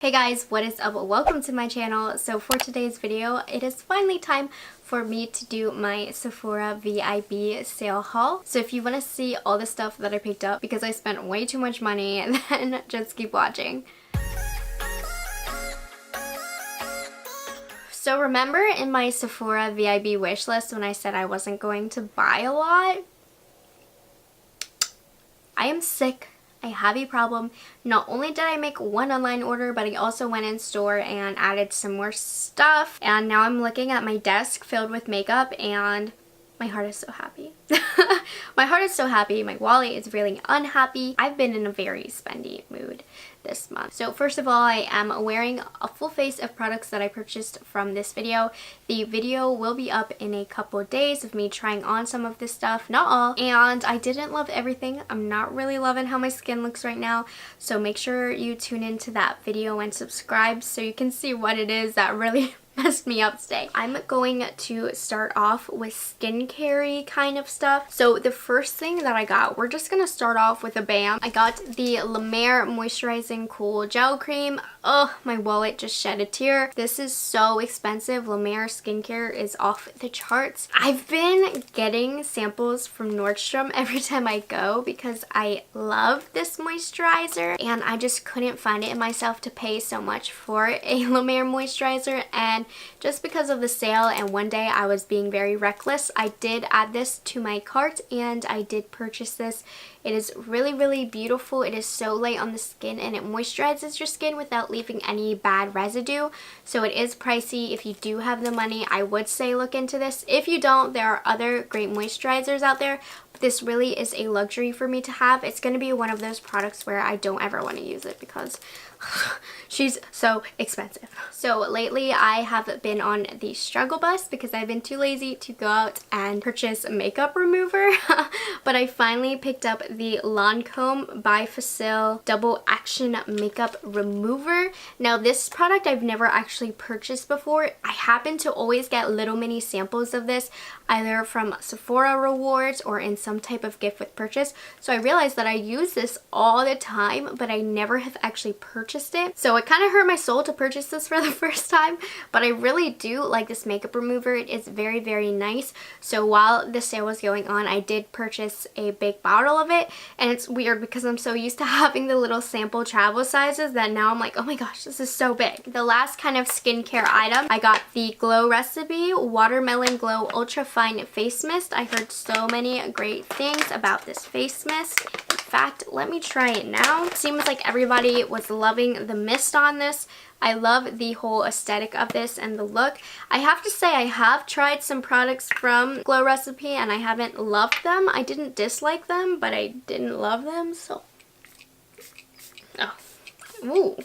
Hey guys, what is up? Welcome to my channel. So for today's video, it is finally time for me to do my Sephora VIB sale haul. So if you want to see all the stuff that I picked up because I spent way too much money, then just keep watching. So remember in my Sephora VIB wish list when I said I wasn't going to buy a lot? I am sick. I have a problem. Not only did I make one online order, but I also went in store and added some more stuff. And now I'm looking at my desk filled with makeup and my heart is so happy. My heart is so happy. My wallet is really unhappy. I've been in a very spendy mood this month. So first of all, I am wearing a full face of products that I purchased from this video. The video will be up in a couple of days of me trying on some of this stuff, not all. And I didn't love everything. I'm not really loving how my skin looks right now. So make sure you tune into that video and subscribe so you can see what it is that really messed me up today. I'm going to start off with skincare kind of stuff. So the first thing that I got, we're just gonna start off with a bam. I got the Lumiere Moisturizing Cool Gel Cream. Oh, my wallet just shed a tear. This is so expensive. Lumiere skincare is off the charts. I've been getting samples from Nordstrom every time I go because I love this moisturizer and I just couldn't find it in myself to pay so much for a Lumiere moisturizer, and just because of the sale and one day I was being very reckless, I did add this to my cart and I did purchase this. It is really beautiful. It is so light on the skin and it moisturizes your skin without leaving any bad residue. So it is pricey. If you do have the money, I would say look into this. If you don't, there are other great moisturizers out there. But this really is a luxury for me to have. It's going to be one of those products where I don't ever want to use it because she's so expensive. So lately I have been on the struggle bus because I've been too lazy to go out and purchase a makeup remover. But I finally picked up the Lancome Bi-Facil Double Action Makeup Remover. Now this product I've never actually purchased before. I happen to always get little mini samples of this either from Sephora rewards or in some type of gift with purchase. So I realized that I use this all the time, but I never have actually purchased it. So it kind of hurt my soul to purchase this for the first time, but I really do like this makeup remover. It is very nice. So while the sale was going on, I did purchase a big bottle of it, and it's weird because I'm so used to having the little sample travel sizes that now I'm like, oh my gosh, this is so big. The last kind of skincare item, I got the Glow Recipe Watermelon Glow Ultra Fine Face Mist. I heard so many great things about this face mist. In fact, let me try it now. Seems like everybody was loving the mist on this. I love the whole aesthetic of this and the look. I have to say I have tried some products from Glow Recipe and I haven't loved them. I didn't dislike them, but I didn't love them, so. Oh. Ooh.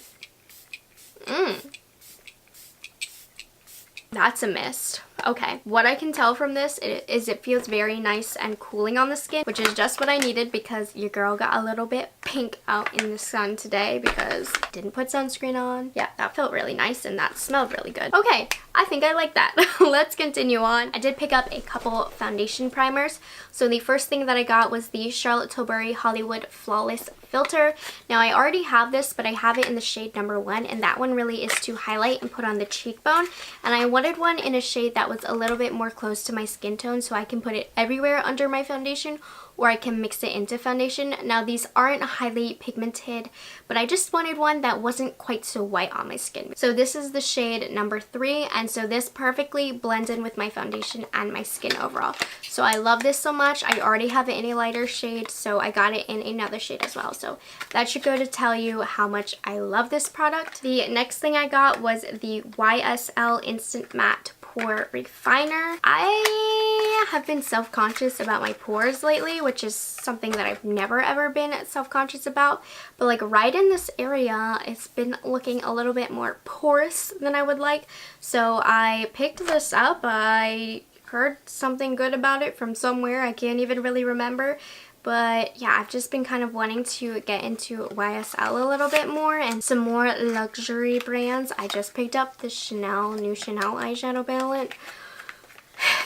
That's a mist. Okay, what I can tell from this is it feels very nice and cooling on the skin, which is just what I needed because your girl got a little bit pink out in the sun today because I didn't put sunscreen on. Yeah, that felt really nice and that smelled really good. Okay, I think I like that. Let's continue on. I did pick up a couple foundation primers. So the first thing that I got was the Charlotte Tilbury Hollywood Flawless Filter. Now I already have this, but I have it in the shade number 1, and that one really is to highlight and put on the cheekbone, and I wanted one in a shade that was a little bit more close to my skin tone so I can put it everywhere under my foundation, or I can mix it into foundation. Now these aren't highly pigmented, but I just wanted one that wasn't quite so white on my skin. So this is the shade number 3, and so this perfectly blends in with my foundation and my skin overall. So I love this so much. I already have it in a lighter shade, so I got it in another shade as well. So that should go to tell you how much I love this product. The next thing I got was the YSL Instant Matte Pore Refiner. I have been self-conscious about my pores lately, which is something that I've never ever been self-conscious about, but like right in this area it's been looking a little bit more porous than I would like. So I picked this up. I heard something good about it from somewhere. I can't even really remember. But yeah, I've just been kind of wanting to get into YSL a little bit more and some more luxury brands. I just picked up the new Chanel eyeshadow palette.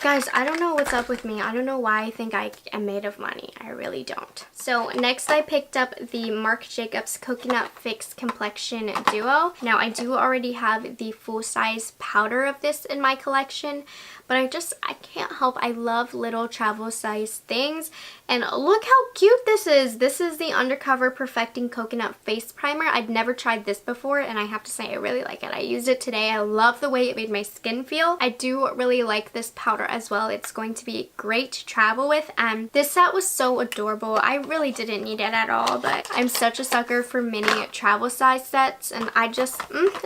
Guys, I don't know what's up with me. I don't know why I think I am made of money. I really don't. So next I picked up the Marc Jacobs Coconut Fix Complexion Duo. Now I do already have the full-size powder of this in my collection, but I can't help. I love little travel size things. And look how cute this is. This is the Undercover Perfecting Coconut Face Primer. I'd never tried this before, and I have to say I really like it. I used it today. I love the way it made my skin feel. I do really like this powder as well. It's going to be great to travel with, and this set was so adorable. I really didn't need it at all, but I'm such a sucker for mini travel size sets, and I just,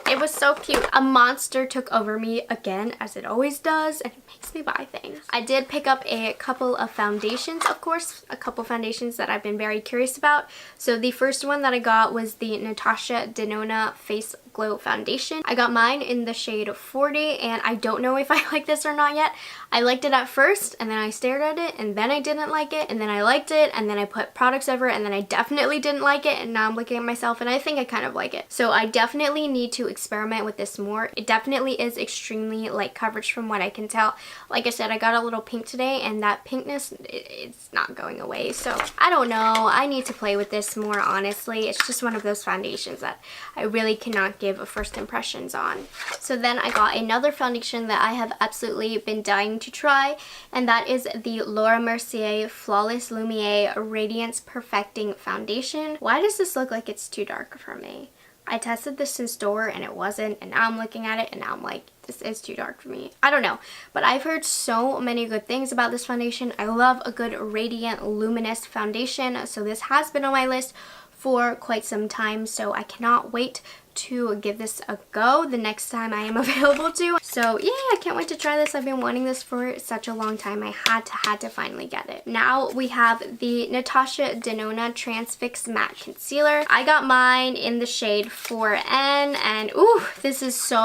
it was so cute. A monster took over me again, as it always does, and it makes me buy things. I did pick up a couple of foundations, of course, a couple foundations that I've been very curious about. So the first one that I got was the Natasha Denona Face Glow Foundation. I got mine in the shade 40, and I don't know if I like this or not yet. I liked it at first, and then I stared at it, and then I didn't like it, and then I liked it, and then I put products over it, and then I definitely didn't like it, and now I'm looking at myself and I think I kind of like it. So I definitely need to experiment with this more. It definitely is extremely light coverage from what I can tell. Like I said, I got a little pink today, and that pinkness, it's not going away. So I don't know. I need to play with this more, honestly. It's just one of those foundations that I really cannot give a first impressions on. So then I got another foundation that I have absolutely been dying to try, and that is the Laura Mercier Flawless Lumiere Radiance Perfecting Foundation. Why does this look like it's too dark for me? I tested this in store and it wasn't, and now I'm looking at it and now I'm like, this is too dark for me. I don't know, but I've heard so many good things about this foundation. I love a good radiant luminous foundation, so this has been on my list for quite some time, so I cannot wait to give this a go the next time I am available to. So yeah, I can't wait to try this. I've been wanting this for such a long time. I had to finally get it. Now we have the Natasha Denona Transfix Matte Concealer. I got mine in the shade 4N, and ooh, this is so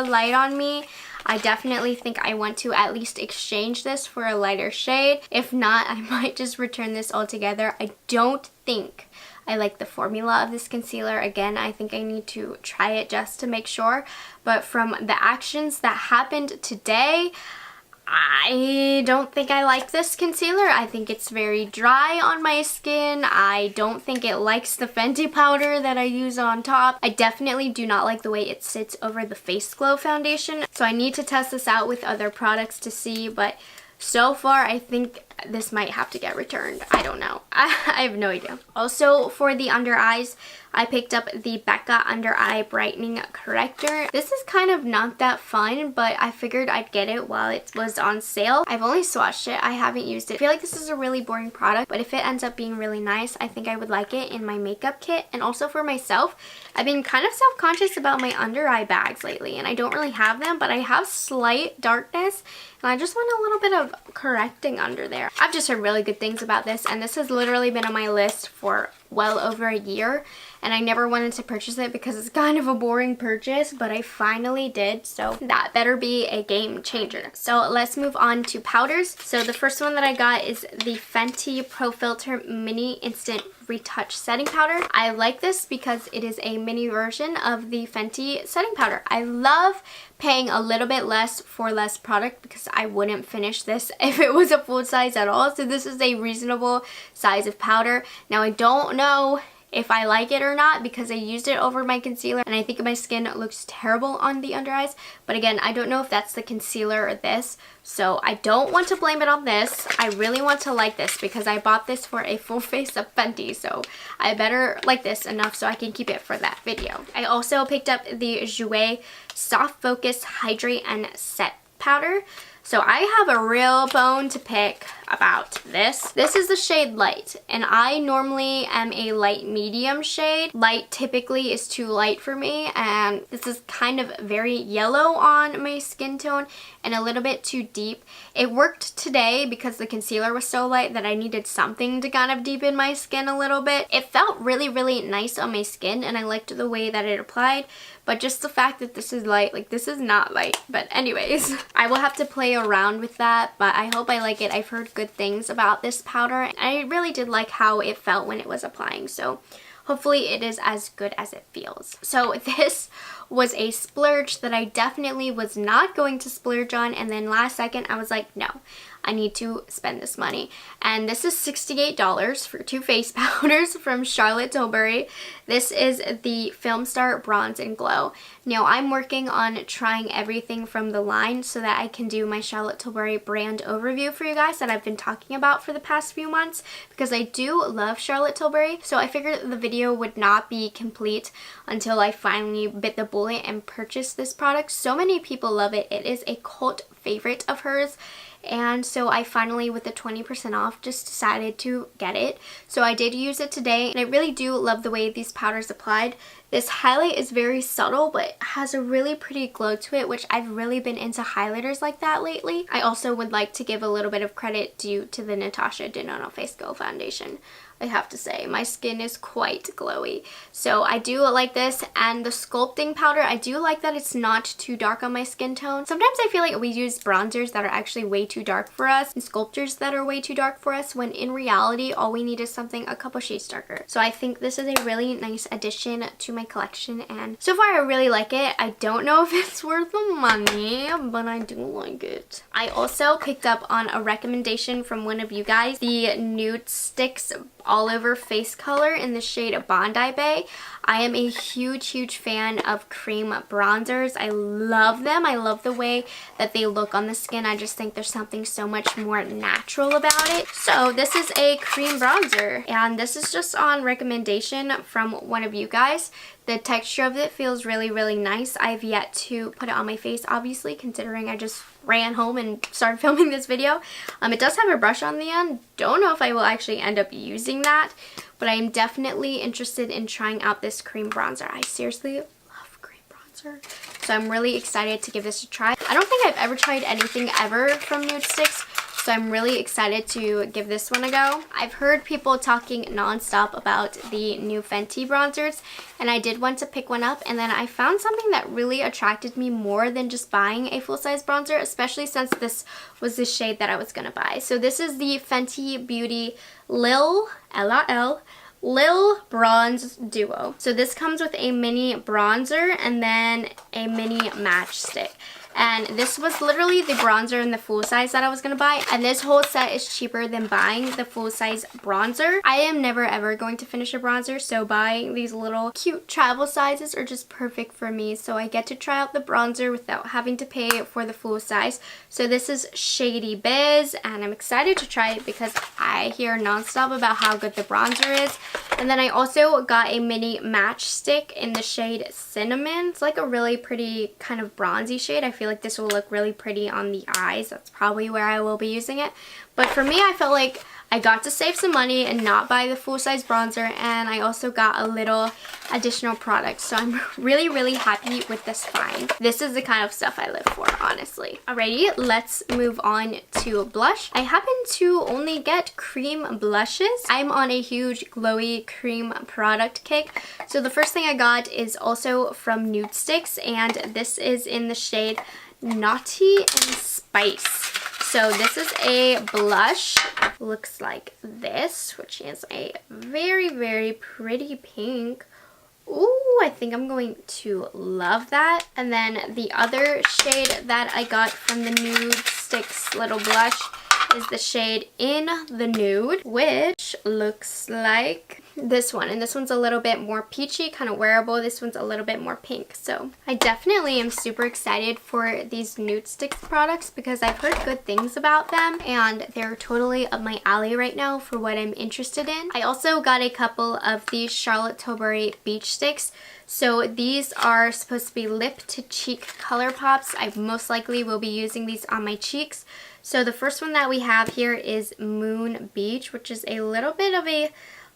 light on me. I definitely think I want to at least exchange this for a lighter shade. If not, I might just return this altogether. I don't think I like the formula of this concealer. Again, I think I need to try it just to make sure. But from the actions that happened today, I don't think I like this concealer. I think it's very dry on my skin. I don't think it likes the Fenty powder that I use on top. I definitely do not like the way it sits over the Face Glow foundation. So I need to test this out with other products to see, but so far I think this might have to get returned. I don't know. I have no idea. Also, for the under eyes, I picked up the Becca Under Eye Brightening Corrector. This is kind of not that fun, but I figured I'd get it while it was on sale. I've only swatched it. I haven't used it. I feel like this is a really boring product, but if it ends up being really nice, I think I would like it in my makeup kit. And also for myself, I've been kind of self-conscious about my under eye bags lately, and I don't really have them, but I have slight darkness, and I just want a little bit of correcting under there. I've just heard really good things about this, and this has literally been on my list for well over a year, and I never wanted to purchase it because it's kind of a boring purchase, but I finally did, so that better be a game changer. So let's move on to powders. So the first one that I got is the Fenty Pro Filt'r Mini Instant Retouch Setting Powder. I like this because it is a mini version of the Fenty setting powder. I love paying a little bit less for less product because I wouldn't finish this if it was a full size at all. So this is a reasonable size of powder. Now I don't know if I like it or not because I used it over my concealer and I think my skin looks terrible on the under eyes, but again, I don't know if that's the concealer or this, so I don't want to blame it on this. I really want to like this because I bought this for a full face of Fenty, so I better like this enough so I can keep it for that video. I also picked up the Jouer Soft Focus Hydrate and Set Powder. So I have a real bone to pick about this. This is the shade Light, and I normally am a light medium shade. Light typically is too light for me, and this is kind of very yellow on my skin tone and a little bit too deep. It worked today because the concealer was so light that I needed something to kind of deepen my skin a little bit. It felt really, really nice on my skin, and I liked the way that it applied, but just the fact that this is light, like this is not light. But anyways, I will have to play around with that, but I hope I like it. I've heard good things about this powder, and I really did like how it felt when it was applying, so hopefully it is as good as it feels. So this was a splurge that I definitely was not going to splurge on, and then last second I was like, no, I need to spend this money. And this is $68 for 2 face powders from Charlotte Tilbury. This is the Filmstar Bronze and Glow. Now I'm working on trying everything from the line so that I can do my Charlotte Tilbury brand overview for you guys that I've been talking about for the past few months, because I do love Charlotte Tilbury. So I figured the video would not be complete until I finally bit the bullet and purchased this product. So many people love it. It is a cult favorite of hers. And so I finally, with the 20% off, just decided to get it. So I did use it today, and I really do love the way these powders applied. This highlight is very subtle, but has a really pretty glow to it, which I've really been into highlighters like that lately. I also would like to give a little bit of credit due to the Natasha Denona Face Glow Foundation. I have to say, my skin is quite glowy. So I do like this, and the sculpting powder, I do like that it's not too dark on my skin tone. Sometimes I feel like we use bronzers that are actually way too dark for us and sculptures that are way too dark for us, when in reality all we need is something a couple shades darker. So I think this is a really nice addition to my collection, and so far I really like it. I don't know if it's worth the money, but I do like it. I also picked up on a recommendation from one of you guys, the Nudestix all over face color in the shade Bondi Bae. I am a huge fan of cream bronzers. I love them. I love the way that they look on the skin. I just think there's something so much more natural about it. So this is a cream bronzer, and this is just on recommendation from one of you guys. The texture of it feels really nice. I've yet to put it on my face, obviously, considering I just ran home and started filming this video. It does have a brush on the end. Don't know if I will actually end up using that, but I am definitely interested in trying out this cream bronzer. I seriously love cream bronzer, so I'm really excited to give this a try. I don't think I've ever tried anything ever from Nudestix, so I'm really excited to give this one a go. I've heard people talking nonstop about the new Fenty bronzers, and I did want to pick one up, and then I found something that really attracted me more than just buying a full-size bronzer, especially since this was the shade that I was gonna buy. So this is the Fenty Beauty Lil Bronze Duo. So this comes with a mini bronzer and then a mini matchstick. And this was literally the bronzer in the full size that I was going to buy. And this whole set is cheaper than buying the full size bronzer. I am never ever going to finish a bronzer, so buying these little cute travel sizes are just perfect for me. So I get to try out the bronzer without having to pay for the full size. So this is Shady Biz, and I'm excited to try it because I hear nonstop about how good the bronzer is. And then I also got a mini matchstick in the shade Sinamon. It's like a really pretty kind of bronzy shade. I feel like this will look really pretty on the eyes. That's probably where I will be using it. But for me, I felt like I got to save some money and not buy the full-size bronzer, and I also got a little additional product. So I'm really happy with this find. This is the kind of stuff I live for, honestly. Alrighty, let's move on to blush. I happen to only get cream blushes. I'm on a huge glowy cream product kick. So the first thing I got is also from Nudestix, and this is in the shade Naughty and Spice. So this is a blush, looks like this, which is a very pretty pink. Ooh, I think I'm going to love that. And then the other shade that I got from the Nudestix little blush is the shade In the Nude, which looks like this one. And this one's a little bit more peachy, kind of wearable. This one's a little bit more pink. So I definitely am super excited for these Nudestix products because I've heard good things about them, and they're totally up my alley right now for what I'm interested in. I also got a couple of these Charlotte Tilbury Beach Sticks. So these are supposed to be lip to cheek color pops. I most likely will be using these on my cheeks. So the first one that we have here is Moon Beach, which is a little bit of a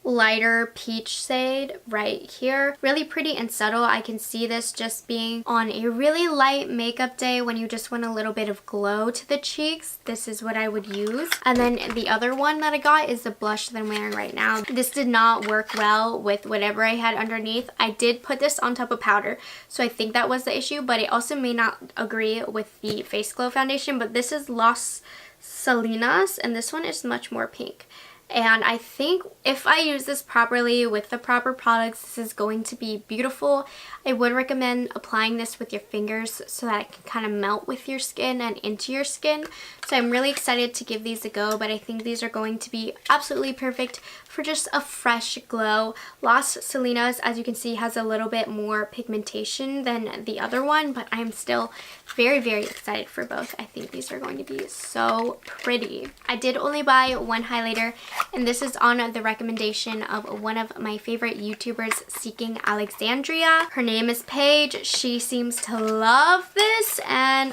lighter peach shade right here. Really pretty and subtle. I can see this just being on a really light makeup day when you just want a little bit of glow to the cheeks. This is what I would use. And then the other one that I got is the blush that I'm wearing right now. This did not work well with whatever I had underneath. I did put this on top of powder, so I think that was the issue, but it also may not agree with the Face Glow foundation. But this is Las Salinas, and this one is much more pink. and I think if I use this properly with the proper products, this is going to be beautiful. I would recommend applying this with your fingers so that it can kind of melt with your skin and into your skin. So I'm really excited to give these a go, but I think these are going to be absolutely perfect for just a fresh glow. Las Salinas, as you can see, has a little bit more pigmentation than the other one, but I'm still very, very excited for both. I think these are going to be so pretty. I did only buy one highlighter, and this is on the recommendation of one of my favorite YouTubers, Seeking Alexandria. Her name is Paige. She seems to love this, and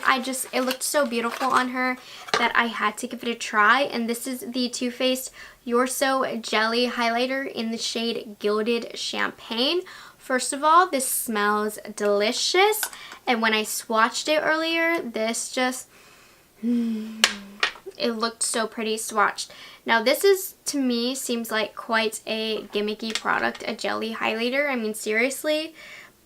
it looked so beautiful on her that I had to give it a try. And this is the Too Faced You're So Jelly highlighter in the shade Gilded Champagne. First of all, this smells delicious, and when I swatched it earlier, this just it looked so pretty swatched. Now this is, to me, seems like quite a gimmicky product, a jelly highlighter. I mean, seriously,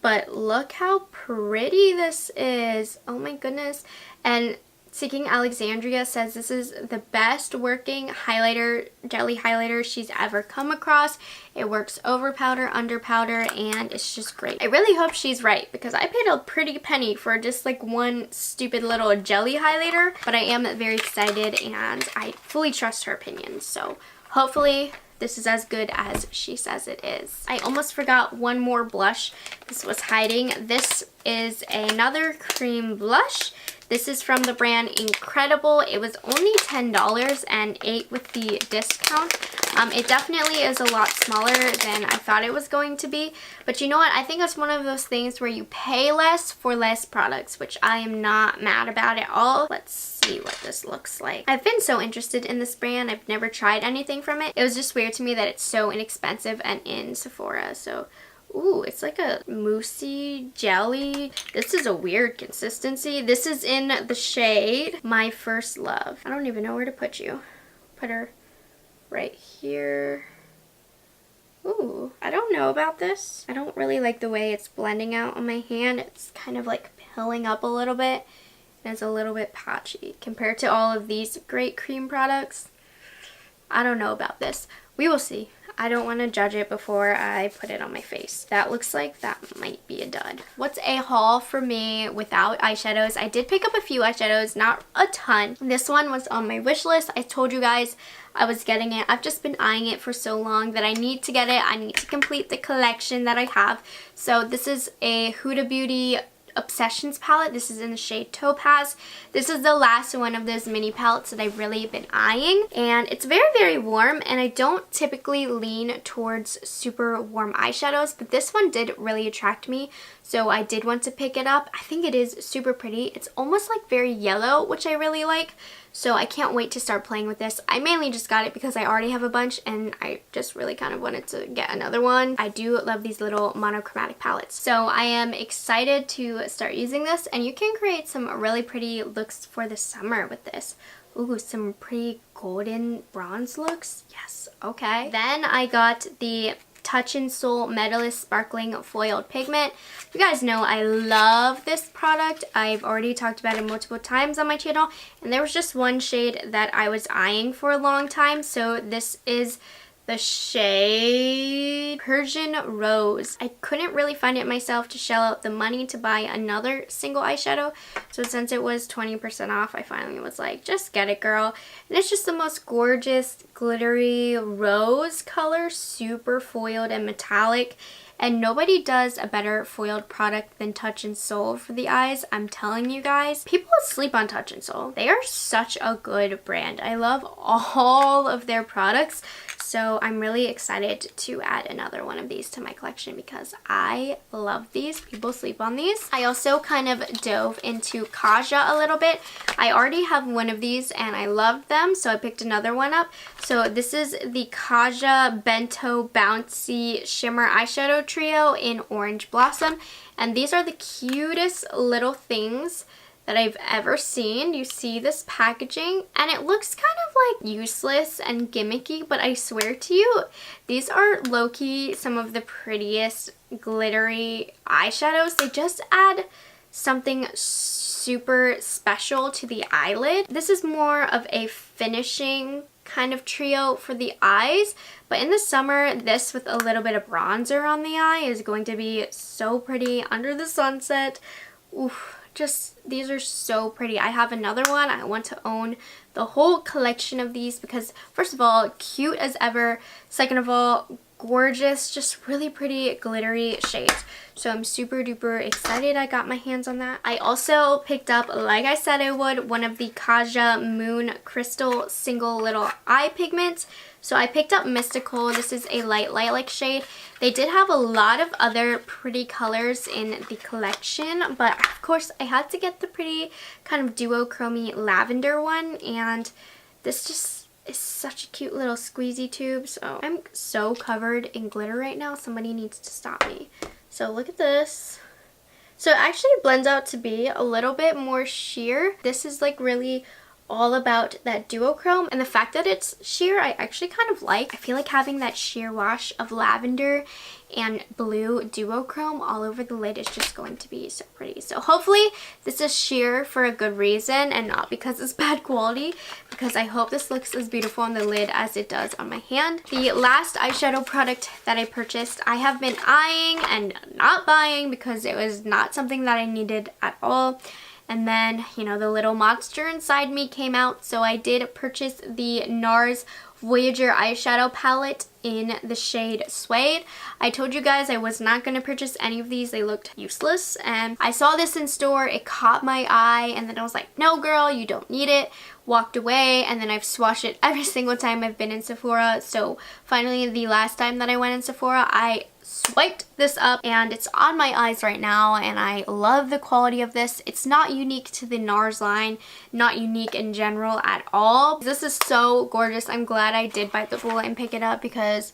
but look how pretty this is. Oh my goodness. And Seeking Alexandria says this is the best working highlighter, jelly highlighter she's ever come across. It works over powder, under powder, and it's just great. I really hope she's right, because I paid a pretty penny for just like one stupid little jelly highlighter, but I am very excited and I fully trust her opinion. So hopefully this is as good as she says it is. I almost forgot one more blush. This was hiding. This is another cream blush. This is from the brand Incredible. It was only $10 and $8 with the discount. It definitely is a lot smaller than I thought it was going to be. But you know what? I think it's one of those things where you pay less for less products, which I am not mad about at all. Let's see what this looks like. I've been so interested in this brand. I've never tried anything from it. It was just weird to me that it's so inexpensive and in Sephora. So ooh, it's like a moussey jelly. This is a weird consistency. This is in the shade My First Love. I don't even know where to put you. Put her right here. Ooh, I don't know about this. I don't really like the way it's blending out on my hand. It's kind of like pilling up a little bit, and it's a little bit patchy compared to all of these great cream products. I don't know about this. We will see. I don't want to judge it before I put it on my face. That looks like that might be a dud. What's a haul for me without eyeshadows? I did pick up a few eyeshadows, not a ton. This one was on my wish list. I told you guys I was getting it. I've just been eyeing it for so long that I need to get it. I need to complete the collection that I have. So this is a Huda Beauty Obsessions palette. This is in the shade Topaz. This is the last one of those mini palettes that I've really been eyeing, and it's very, very warm, and I don't typically lean towards super warm eyeshadows, but this one did really attract me, so I did want to pick it up. I think it is super pretty. It's almost like very yellow, which I really like, so I can't wait to start playing with this. I mainly just got it because I already have a bunch, and I just really kind of wanted to get another one. I do love these little monochromatic palettes, so I am excited to start using this, and you can create some really pretty looks for the summer with this. Ooh, some pretty golden bronze looks. Yes, okay. Then I got the Touch in Soul Medalist Sparkling Foiled Pigment. You guys know I love this product. I've already talked about it multiple times on my channel, and there was just one shade that I was eyeing for a long time, so this is the shade Persian Rose. I couldn't really find it myself to shell out the money to buy another single eyeshadow, so since it was 20% off, I finally was like, just get it, girl. And it's just the most gorgeous glittery rose color, super foiled and metallic. And nobody does a better foiled product than Touch in Soul for the eyes. I'm telling you guys, people sleep on Touch in Soul. They are such a good brand. I love all of their products. So I'm really excited to add another one of these to my collection because I love these. People sleep on these. I also kind of dove into Kaja a little bit. I already have one of these and I loved them, so I picked another one up. So this is the Kaja Bento Bouncy Shimmer Eyeshadow Trio in Orange Blossom. And these are the cutest little things that I've ever seen. You see this packaging and it looks kind of like useless and gimmicky, but I swear to you, these are low-key some of the prettiest glittery eyeshadows. They just add something super special to the eyelid. This is more of a finishing kind of trio for the eyes, but in the summer, this with a little bit of bronzer on the eye is going to be so pretty under the sunset. Oof, just these are so pretty. I have another one. I want to own the whole collection of these because first of all, cute as ever. Second of all, gorgeous, just really pretty glittery shades. So I'm super duper excited I got my hands on that. I also picked up, like I said I would, one of the Kaja Moon Crystal Single Little Eye Pigments. So I picked up Mystical. This is a light lilac shade. They did have a lot of other pretty colors in the collection, but of course I had to get the pretty kind of duochrome lavender one, and this just is such a cute little squeezy tube. So I'm so covered in glitter right now. Somebody needs to stop me. So look at this. So it actually blends out to be a little bit more sheer. This is like really all about that duochrome, and the fact that it's sheer I actually kind of like. I feel like having that sheer wash of lavender and blue duochrome all over the lid is just going to be so pretty. So hopefully this is sheer for a good reason and not because it's bad quality, because I hope this looks as beautiful on the lid as it does on my hand. The last eyeshadow product that I purchased, I have been eyeing and not buying because it was not something that I needed at all. And then, you know, the little monster inside me came out, so I did purchase the NARS Voyager eyeshadow palette in the shade Suede. I told you guys I was not going to purchase any of these. They looked useless, and I saw this in store. It caught my eye, and then I was like, no girl, you don't need it. Walked away, and then I've swatched it every single time I've been in Sephora. So finally, the last time that I went in Sephora, I swiped this up and it's on my eyes right now, and I love the quality of this. It's not unique to the NARS line, not unique in general at all. This is so gorgeous. I'm glad I did bite the bullet and pick it up because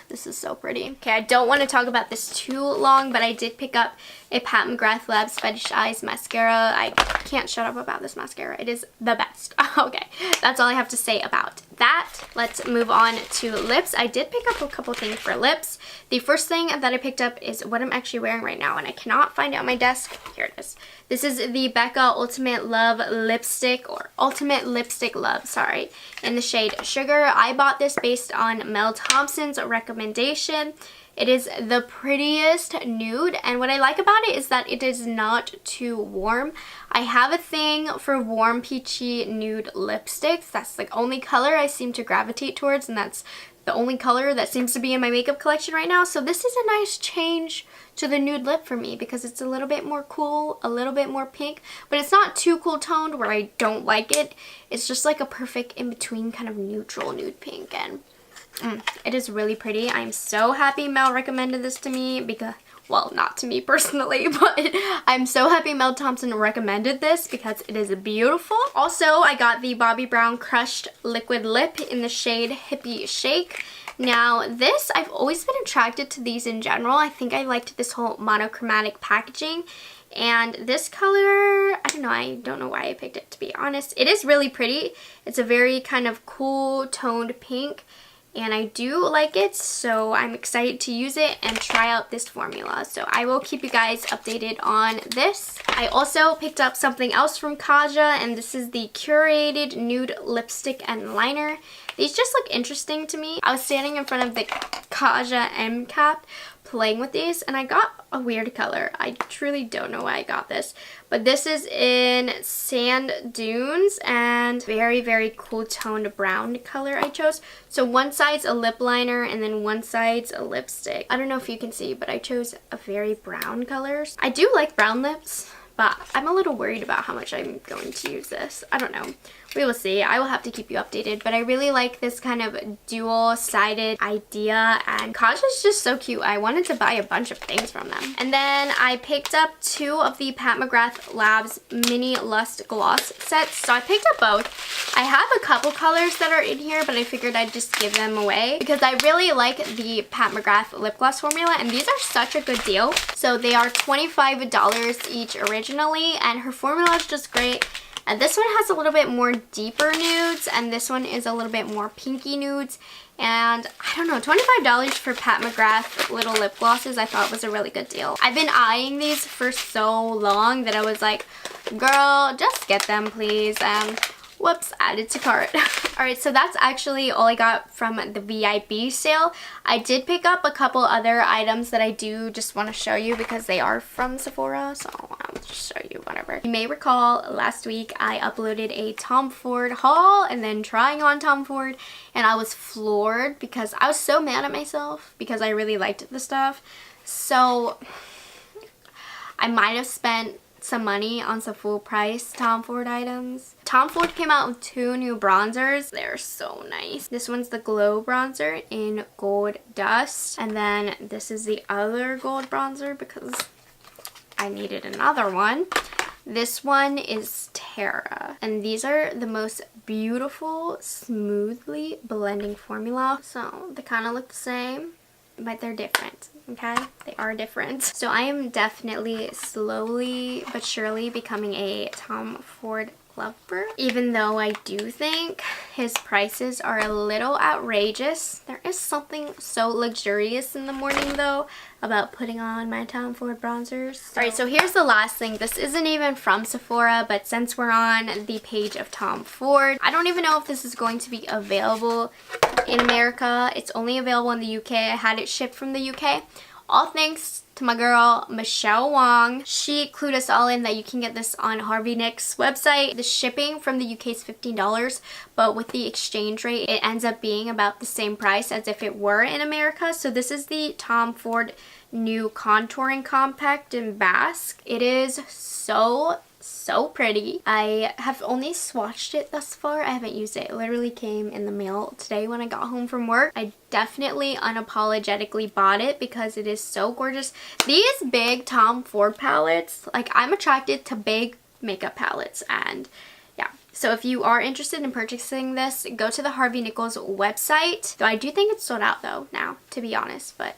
this is so pretty. Okay, I don't want to talk about this too long, but I did pick up a Pat McGrath Labs Fetish Eyes mascara. I can't shut up about this mascara. It is the best. Okay, that's all I have to say about that. Let's move on to lips. I did pick up a couple things for lips. The first thing that I picked up is what I'm actually wearing right now, and I cannot find it on my desk. Here it is. This is the Becca Ultimate Love Lipstick, or Ultimate Lipstick Love, sorry, in the shade Sugar. I bought this based on Mel Thompson's recommendation. It is the prettiest nude, and what I like about it is that it is not too warm. I have a thing for warm peachy nude lipsticks. That's the only color I seem to gravitate towards, and that's the only color that seems to be in my makeup collection right now. So this is a nice change to the nude lip for me because it's a little bit more cool, a little bit more pink, but it's not too cool toned where I don't like it. It's just like a perfect in-between kind of neutral nude pink, and it is really pretty. I'm so happy Mel recommended this to me because, well, not to me personally, but I'm so happy Mel Thompson recommended this because it is beautiful. Also, I got the Bobbi Brown Crushed Liquid Lip in the shade Hippie Shake. Now this, I've always been attracted to these in general. I think I liked this whole monochromatic packaging. And this color, I don't know why I picked it, to be honest. It is really pretty. It's a very kind of cool toned pink, and I do like it, so I'm excited to use it and try out this formula. So I will keep you guys updated on this. I also picked up something else from Kaja, and this is the Curated Nude Lipstick and Liner. These just look interesting to me. I was standing in front of the Kaja M cap playing with these, and I got a weird color. I truly don't know why I got this, but this is in Sand Dunes, and very, very cool toned brown color I chose. So one side's a lip liner and then one side's a lipstick. I don't know if you can see, but I chose a very brown color. I do like brown lips, but I'm a little worried about how much I'm going to use this. I don't know. We will see. I will have to keep you updated, but I really like this kind of dual-sided idea, and Kaja's just so cute. I wanted to buy a bunch of things from them. And then I picked up 2 of the Pat McGrath Labs Mini Lust Gloss sets. So I picked up both. I have a couple colors that are in here, but I figured I'd just give them away because I really like the Pat McGrath lip gloss formula, and these are such a good deal. So they are $25 each originally, and her formula is just great. And this one has a little bit more deeper nudes, and this one is a little bit more pinky nudes. And I don't know, $25 for Pat McGrath little lip glosses I thought was a really good deal. I've been eyeing these for so long that I was like, girl, just get them please. Whoops, added to cart. Alright, so that's actually all I got from the VIP sale. I did pick up a couple other items that I do just want to show you because they are from Sephora, so I'll just show you whatever. You may recall last week I uploaded a Tom Ford haul and then trying on Tom Ford, and I was floored because I was so mad at myself because I really liked the stuff. So I might have spent some money on some full price Tom Ford items. Tom Ford came out with 2 new bronzers. They're so nice. This one's the Glow Bronzer in Gold Dust. And then this is the other gold bronzer because I needed another one. This one is Terra. And these are the most beautiful, smoothly blending formula. So they kind of look the same, but they're different, okay? They are different. So I am definitely slowly but surely becoming a Tom Ford lover, even though I do think his prices are a little outrageous. There is something so luxurious in the morning though about putting on my Tom Ford bronzers. Alright, so here's the last thing. This isn't even from Sephora, but since we're on the page of Tom Ford, I don't even know if this is going to be available in America. It's only available in the UK. I had it shipped from the UK. All thanks to my girl Michelle Wong. She clued us all in that you can get this on Harvey Nick's website. The shipping from the UK is $15, but with the exchange rate it ends up being about the same price as if it were in America. So this is the Tom Ford new contouring compact in Basque. It is so pretty. I have only swatched it thus far. I haven't used it. It literally came in the mail today when I got home from work. I definitely unapologetically bought it because it is so gorgeous. These big Tom Ford palettes, like, I'm attracted to big makeup palettes, and yeah. So if you are interested in purchasing this, go to the Harvey Nichols website. Though I do think it's sold out though now, to be honest, but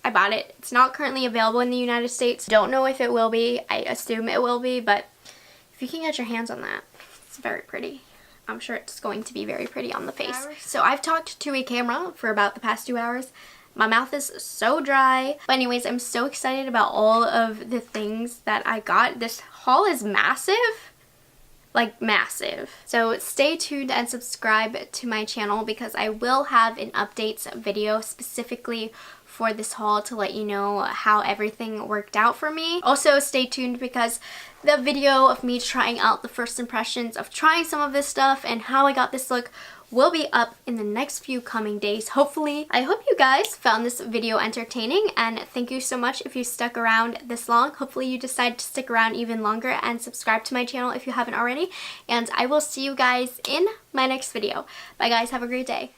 I bought it. It's not currently available in the United States. Don't know if it will be. I assume it will be, but if you can get your hands on that, it's very pretty. I'm sure it's going to be very pretty on the face. So I've talked to a camera for about the past 2 hours. My mouth is so dry. But anyways, I'm so excited about all of the things that I got. This haul is massive. Like, massive. So stay tuned and subscribe to my channel because I will have an updates video specifically for this haul to let you know how everything worked out for me. Also stay tuned because the video of me trying out the first impressions of trying some of this stuff and how I got this look will be up in the next few coming days, hopefully. I hope you guys found this video entertaining, and thank you so much if you stuck around this long. Hopefully you decide to stick around even longer and subscribe to my channel if you haven't already, and I will see you guys in my next video. Bye guys, have a great day.